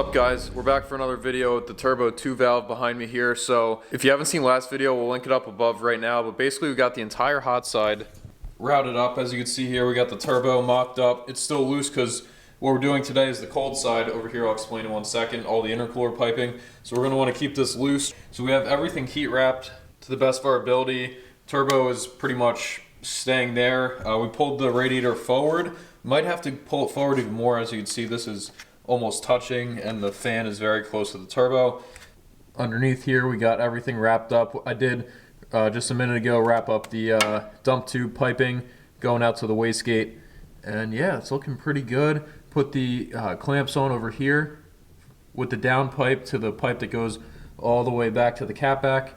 What's up guys, we're back for another video with the turbo 2 valve behind me here. So if you haven't seen last video, we'll link it up above right now, but basically we got the entire hot side routed up. As you can see here, we got the turbo mocked up. It's still loose because what we're doing today is the cold side. Over here I'll explain in 1 second, all the intercooler piping. So we're going to want to keep this loose. So we have everything heat wrapped to the best of our ability. Turbo is pretty much staying there. We pulled the radiator forward. Might have to pull it forward even more. As you can see, this is almost touching and the fan is very close to the turbo. Underneath here we got everything wrapped up. I did just a minute ago wrap up the dump tube piping going out to the wastegate, and yeah, it's looking pretty good. Put the clamps on over here with the down pipe to the pipe that goes all the way back to the catback.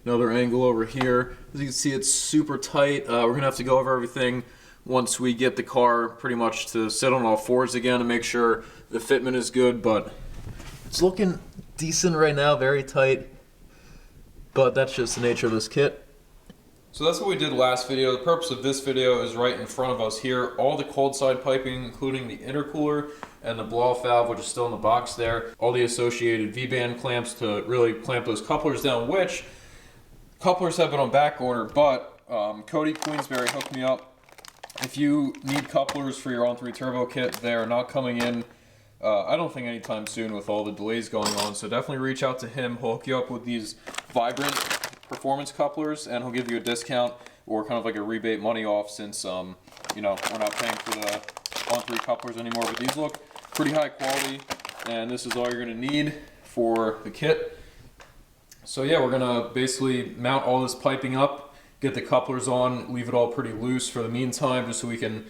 Another angle over here. As you can see, it's super tight. We're gonna have to go over everything once we get the car pretty much to sit on all fours again and make sure the fitment is good, but it's looking decent right now, very tight, but that's just the nature of this kit. So that's what we did last video. The purpose of this video is right in front of us here. All the cold side piping, including the intercooler and the blow-off valve, which is still in the box there. All the associated V-band clamps to really clamp those couplers down, which couplers have been on back order, but Cody Queensberry hooked me up. If you need couplers for your On3 Turbo Kit, they are not coming in, I don't think anytime soon with all the delays going on, so definitely reach out to him. He'll hook you up with these vibrant performance couplers, and he'll give you a discount or kind of like a rebate money off, since you know, we're not paying for the On3 couplers anymore. But these look pretty high quality, and this is all you're going to need for the kit. So yeah, we're going to basically mount all this piping up, get the couplers on, leave it all pretty loose for the meantime, just so we can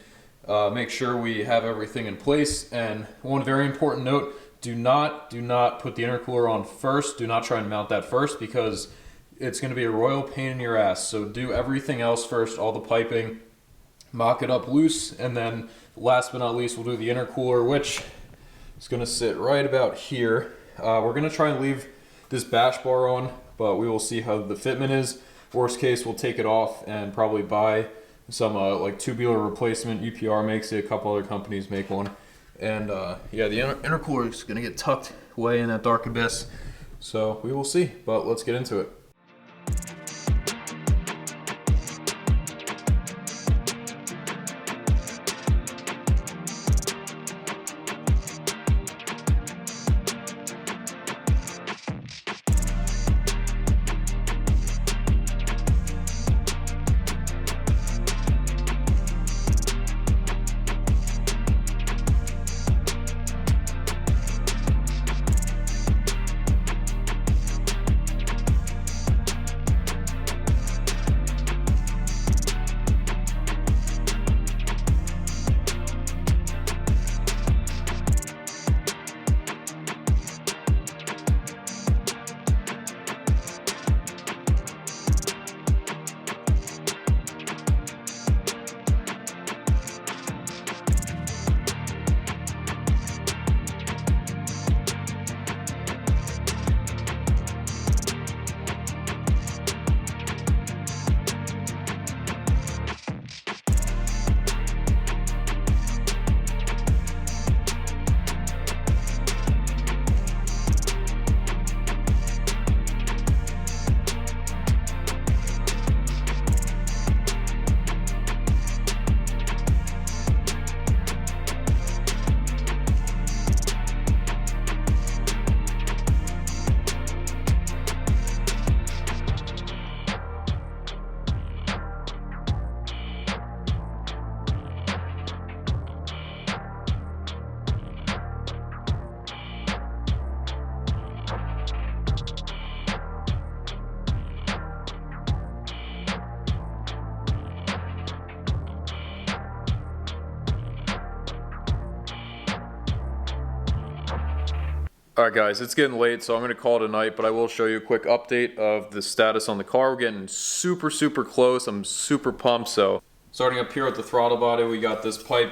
make sure we have everything in place. And one very important note, do not put the intercooler on first. Do not try and mount that first, because it's going to be a royal pain in your ass. So do everything else first, all the piping, mock it up loose, and then last but not least, we'll do the intercooler, which is going to sit right about here. We're going to try and leave this bash bar on, but we will see how the fitment is. Worst case, we'll take it off and probably buy some like tubular replacement. UPR makes it, a couple other companies make one. And yeah, the intercooler is going to get tucked away in that dark abyss. So we will see, but let's get into it. Alright guys, it's getting late, so I'm going to call it a night, but I will show you a quick update of the status on the car. We're getting super close. I'm super pumped. So starting up here at the throttle body, we got this pipe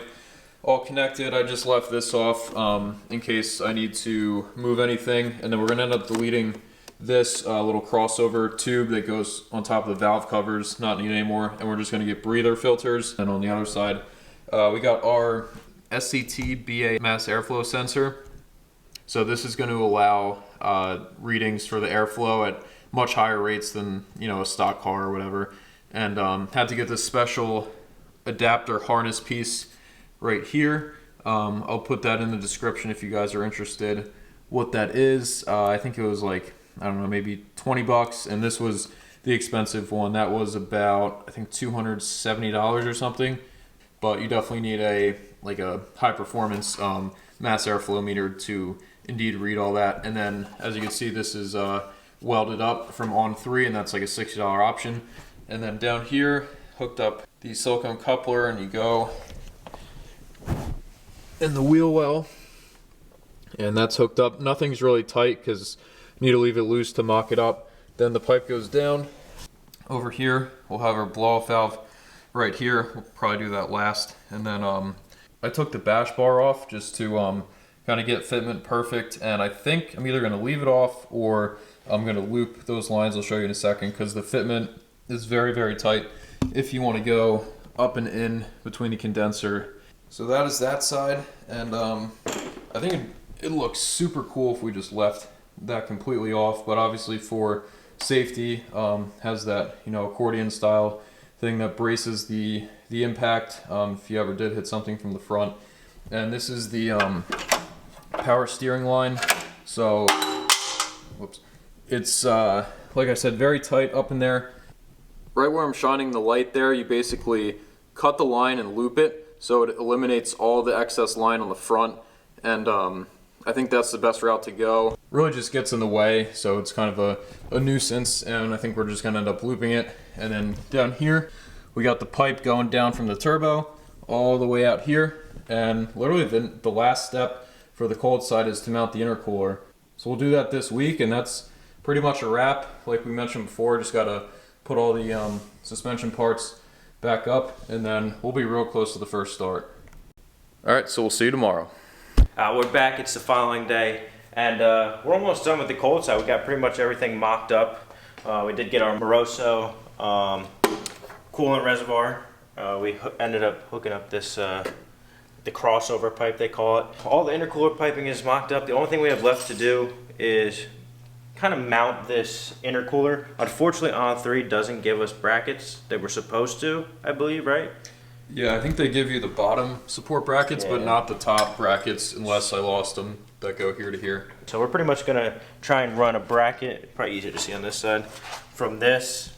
all connected. I just left this off in case I need to move anything, and then we're going to end up deleting this little crossover tube that goes on top of the valve covers, not needed anymore, and we're just going to get breather filters. And on the other side, we got our SCT BA mass airflow sensor. So this is going to allow readings for the airflow at much higher rates than, you know, a stock car or whatever. And had to get this special adapter harness piece right here. I'll put that in the description if you guys are interested what that is. I think it was like, I don't know, maybe 20 bucks, and this was the expensive one. That was about, I think, $270 or something. But you definitely need a high performance mass airflow meter to indeed read all that. And then, as you can see, this is welded up from On3, and that's like a $60 option. And then down here, hooked up the silicone coupler, and you go in the wheel well, and that's hooked up. Nothing's really tight because you need to leave it loose to mock it up. Then the pipe goes down. Over here, we'll have our blow-off valve right here. We'll probably do that last. And then I took the bash bar off just to kind of get fitment perfect. And I think I'm either going to leave it off or I'm going to loop those lines. I'll show you in a second, because the fitment is very, very tight if you want to go up and in between the condenser. So that is that side, and I think it looks super cool if we just left that completely off, but obviously for safety, has that, you know, accordion style thing that braces the impact if you ever did hit something from the front. And this is the power steering line. So, whoops, it's like I said, very tight up in there. Right where I'm shining the light there, you basically cut the line and loop it, so it eliminates all the excess line on the front. And I think that's the best route to go. Really just gets in the way, so it's kind of a nuisance, and I think we're just gonna end up looping it. And then down here, we got the pipe going down from the turbo all the way out here. And literally the last step for the cold side is to mount the intercooler. So we'll do that this week, and that's pretty much a wrap. Like we mentioned before, just gotta put all the suspension parts back up, and then we'll be real close to the first start. All right, so we'll see you tomorrow. We're back. It's the following day, and we're almost done with the cold side. We got pretty much everything mocked up. We did get our Moroso coolant reservoir. We ended up hooking up this the crossover pipe, they call it. All the intercooler piping is mocked up. The only thing we have left to do is kind of mount this intercooler. Unfortunately, On3 doesn't give us brackets. They were supposed to, I believe, right? Yeah, I think they give you the bottom support brackets, but not the top brackets, unless I lost them, that go here to here. So we're pretty much gonna try and run a bracket, probably easier to see on this side, from this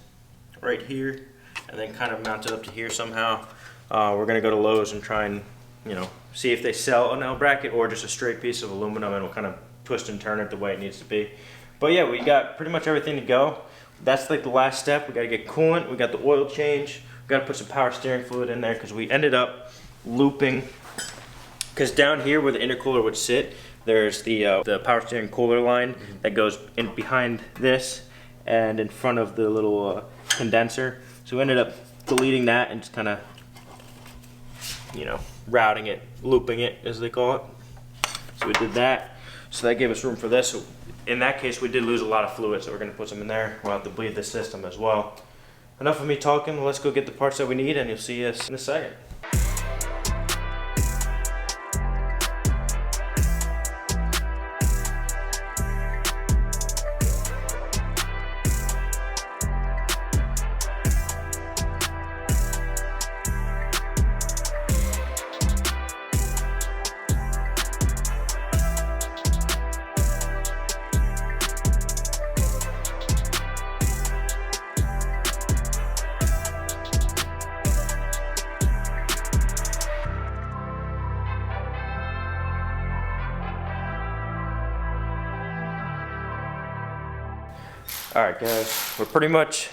right here, and then kind of mount it up to here somehow. We're gonna go to Lowe's and try and, you know, see if they sell an L bracket or just a straight piece of aluminum, and we'll kind of twist and turn it the way it needs to be. But yeah, we got pretty much everything to go. That's like the last step. We gotta get coolant, we got the oil change, we gotta put some power steering fluid in there, because we ended up looping, because down here where the intercooler would sit, there's the power steering cooler line that goes in behind this and in front of the little condenser. So we ended up deleting that and just kind of, you know, routing it, looping it as they call it. So we did that. So that gave us room for this. So in that case, we did lose a lot of fluid, so we're going to put some in there. We'll have to bleed the system as well. Enough of me talking. Let's go get the parts that we need, and you'll see us in a second. Alright guys, we're pretty much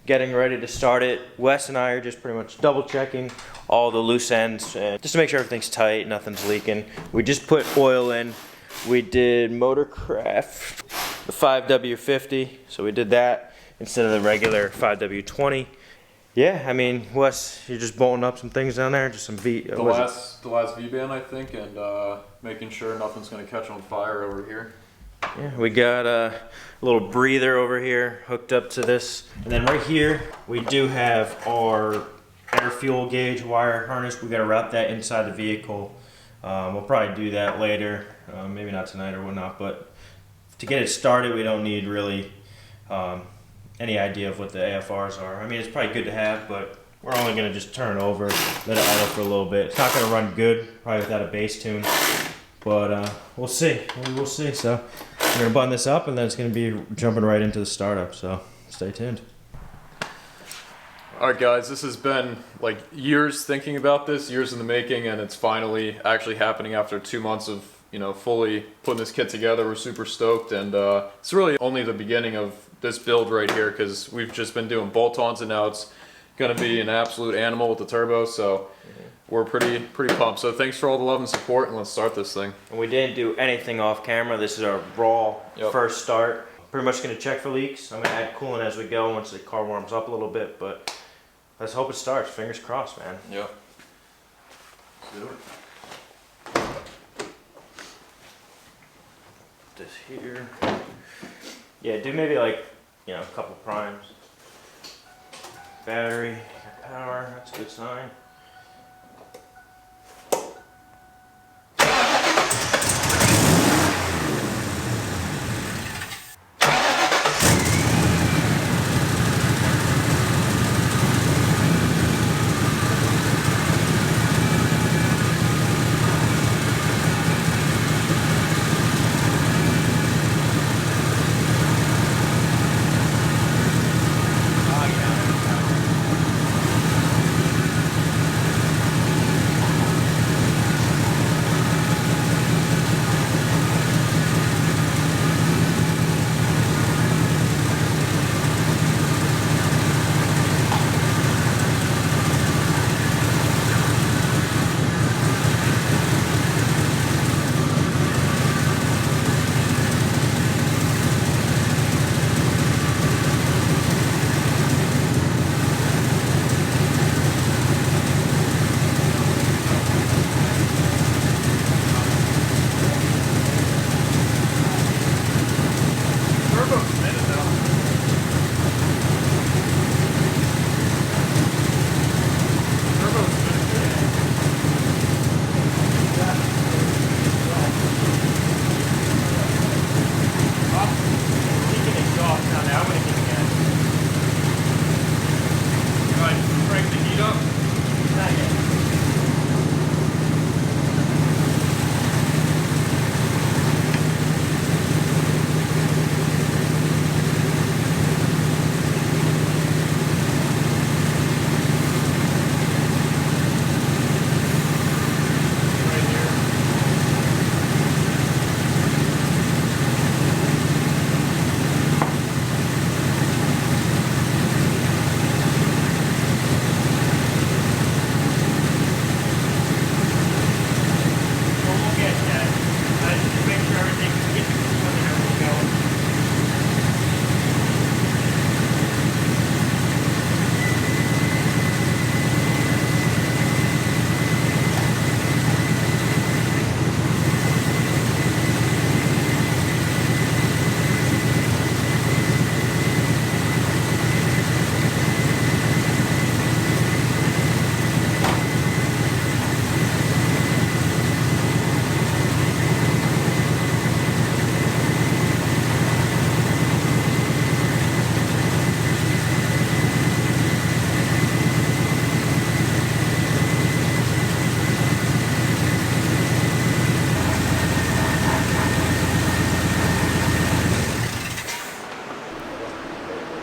getting ready to start it. Wes and I are just pretty much double checking all the loose ends, just to make sure everything's tight, nothing's leaking. We just put oil in. We did Motorcraft, the 5W50, so we did that instead of the regular 5W20. Yeah, I mean, Wes, you're just bolting up some things down there, just some V. The last V-band, I think, and making sure nothing's going to catch on fire over here. Yeah, we got a little breather over here hooked up to this. And then right here, we do have our air fuel gauge wire harness. We got to route that inside the vehicle. We'll probably do that later. maybe not tonight or whatnot, but to get it started, we don't need really any idea of what the AFRs are. I mean, it's probably good to have, but we're only going to just turn it over, let it idle for a little bit. It's not going to run good, probably without a bass tune, but we'll see. We'll see. So we're going to button this up, and then it's going to be jumping right into the startup, so stay tuned. Alright guys, this has been like years thinking about this, years in the making, and it's finally actually happening after 2 months of, you know, fully putting this kit together. We're super stoked, and it's really only the beginning of this build right here, because we've just been doing bolt-ons, and now it's going to be an absolute animal with the turbo, so we're pretty pumped. So thanks for all the love and support, and let's start this thing. And we didn't do anything off camera. This is our raw first start. Pretty much going to check for leaks. I'm going to add coolant as we go once the car warms up a little bit, but let's hope it starts. Fingers crossed, man. Yep. Let's do it. This here. Yeah, do maybe like, you know, a couple primes. Battery, power, that's a good sign.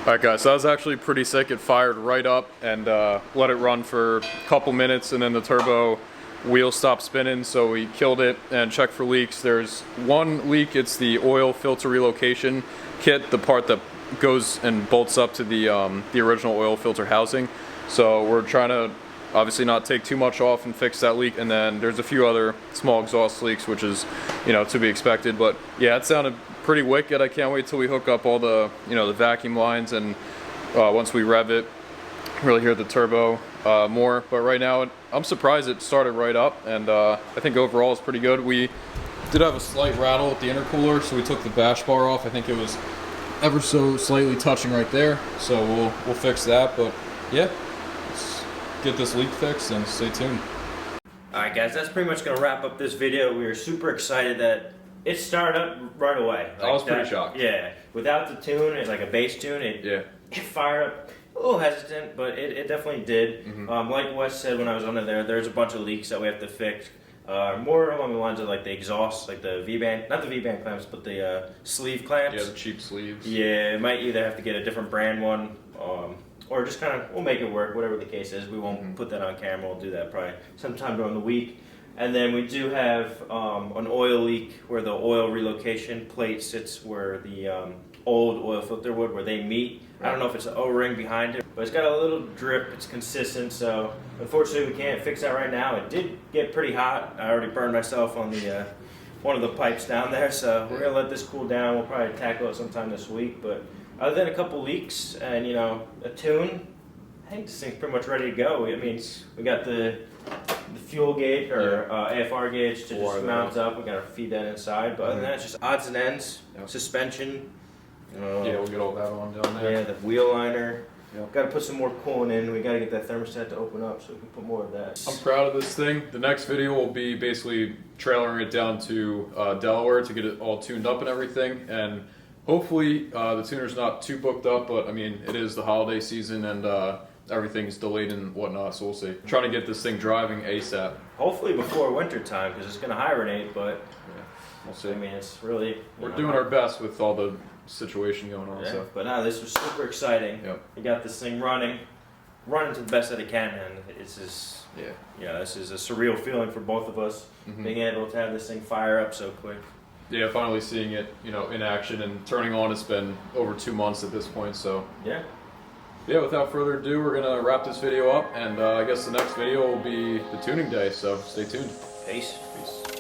Alright guys, so that was actually pretty sick. It fired right up and let it run for a couple minutes, and then the turbo wheel stopped spinning, so we killed it and checked for leaks. There's one leak. It's the oil filter relocation kit, the part that goes and bolts up to the original oil filter housing. So we're trying to obviously not take too much off and fix that leak, and then there's a few other small exhaust leaks, which is, you know, to be expected. But yeah, it sounded pretty wicked. I can't wait till we hook up all the, you know, the vacuum lines, and once we rev it, really hear the turbo more. But right now, I'm surprised it started right up, and I think overall it's pretty good. We did have a slight rattle with the intercooler, so we took the bash bar off. I think it was ever so slightly touching right there, so we'll fix that. But yeah, let's get this leak fixed and stay tuned. Alright guys, that's pretty much gonna wrap up this video. We were super excited that it started up right away. I was pretty shocked. Yeah, without the tune, it's like a bass tune. It fired up. A little hesitant, but it definitely did. Like Wes said when I was under there, there's a bunch of leaks that we have to fix. More along the lines of like the exhaust, like the V-band, not the V-band clamps, but the sleeve clamps. Yeah, the cheap sleeves. Yeah, it might either have to get a different brand one, or just kind of, we'll make it work, whatever the case is. We won't put that on camera, we'll do that probably sometime during the week. And then we do have an oil leak where the oil relocation plate sits where the old oil filter would, where they meet. I don't know if it's an O-ring behind it, but it's got a little drip, it's consistent, so unfortunately we can't fix that right now. It did get pretty hot. I already burned myself on the one of the pipes down there, so we're gonna let this cool down. We'll probably tackle it sometime this week, but other than a couple leaks and, you know, a tune, I think this thing's pretty much ready to go. I mean, we got the fuel gauge or AFR gauge to just mount up. We gotta feed that inside, but other than that, it's just odds and ends, suspension. Yeah, we'll get all that on down there. Yeah, the wheel liner. Got to put some more coolant in. We got to get that thermostat to open up so we can put more of that. I'm proud of this thing. The next video will be basically trailering it down to Delaware to get it all tuned up and everything. And hopefully the tuner's not too booked up, but I mean, it is the holiday season and everything's delayed and whatnot, so we'll see. Trying to get this thing driving ASAP. Hopefully before winter time, because it's going to hibernate, but we'll see. I mean, it's really... We're doing our best with all the situation going on. Yeah, So. but no, this was super exciting. We got this thing running to the best that it can, and it's just, this is a surreal feeling for both of us, being able to have this thing fire up so quick. Yeah, finally seeing it, you know, in action and turning on. It's been over 2 months at this point, so. Yeah, without further ado, we're gonna wrap this video up, and I guess the next video will be the tuning day, so stay tuned. Peace. Peace.